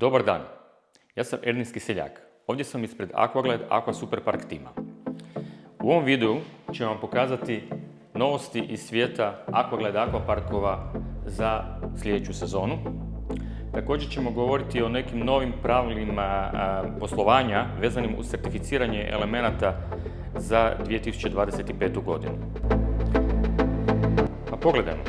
Dobar dan, ja sam Ernest Kiseljak. Ovdje sam ispred Aquagled Aqua Superpark tima. U ovom videu ću vam pokazati novosti iz svijeta Aquagled Aquaparkova za sljedeću sezonu. Također ćemo govoriti o nekim novim pravilima poslovanja vezanim uz certificiranje elemenata za 2025. godinu. Pa pogledajmo.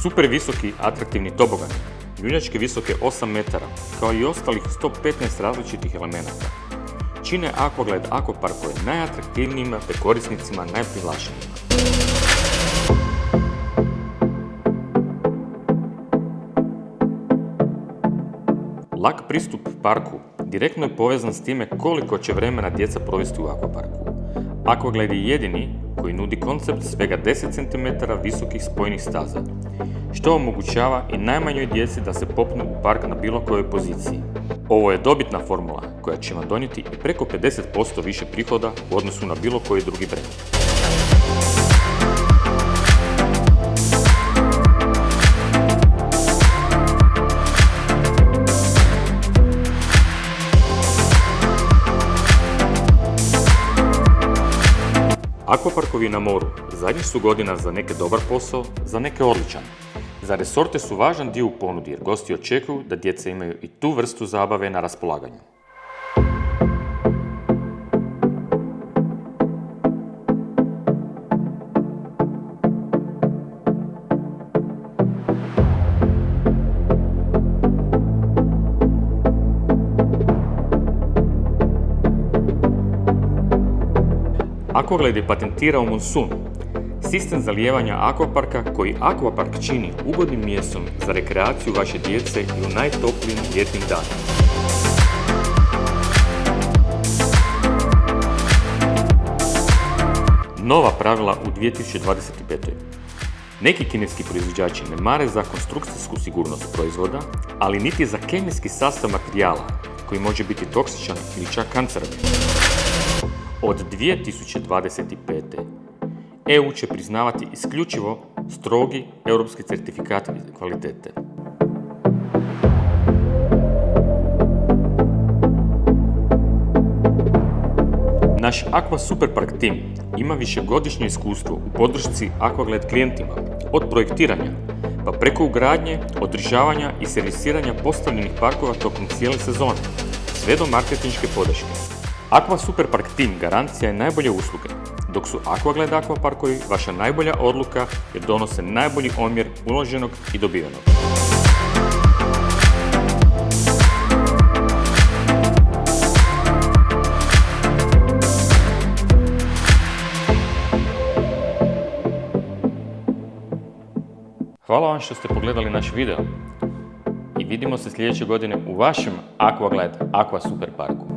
Super visoki, atraktivni tobogani, ljuljačke visoke 8 metara, kao i ostalih 115 različitih elemenata, čine Aquagled Aquaparkove najatraktivnijima te korisnicima najprivlačnijima. Lak pristup parku direktno je povezan s time koliko će vremena djeca provesti u akvaparku. Aquagled je jedini koji nudi koncept svega 10 cm visokih spojnih staza, što omogućava i najmanjoj djeci da se popnu u park na bilo kojoj poziciji. Ovo je dobitna formula koja će vam donijeti i preko 50% više prihoda u odnosu na bilo koji drugi brend. Akvaparkovi na moru zadnjih su godina za neke dobar posao, za neke odličan. Za resorte su važan dio u ponudi jer gosti očekuju da djeca imaju i tu vrstu zabave na raspolaganju. Aquagled je patentirao Monsun, sistem zalijevanja akvaparka koji akvapark čini ugodnim mjestom za rekreaciju vaše djece i u najtoplijim ljetnim danima. Nova pravila u 2025. Neki kineski proizvođači ne mare za konstrukcijsku sigurnost proizvoda, ali niti za kemijski sastav materijala koji može biti toksičan ili čak kancerogen. Od 2025. EU će priznavati isključivo strogi europski certifikat kvalitete. Naš Aqua Superpark tim ima višegodišnje iskustvo u podršci Aquagled klijentima, od projektiranja pa preko ugradnje, održavanja i servisiranja postavljenih parkova tokom cijele sezone, sve do marketinške podrške. Aqua Superpark tim garancija je najbolje usluge, dok su Aquagled Aquaparkovi vaša najbolja odluka jer donose najbolji omjer uloženog i dobivenog. Hvala vam što ste pogledali naš video i vidimo se sljedeće godine u vašem Aquagled Aqua Superparku.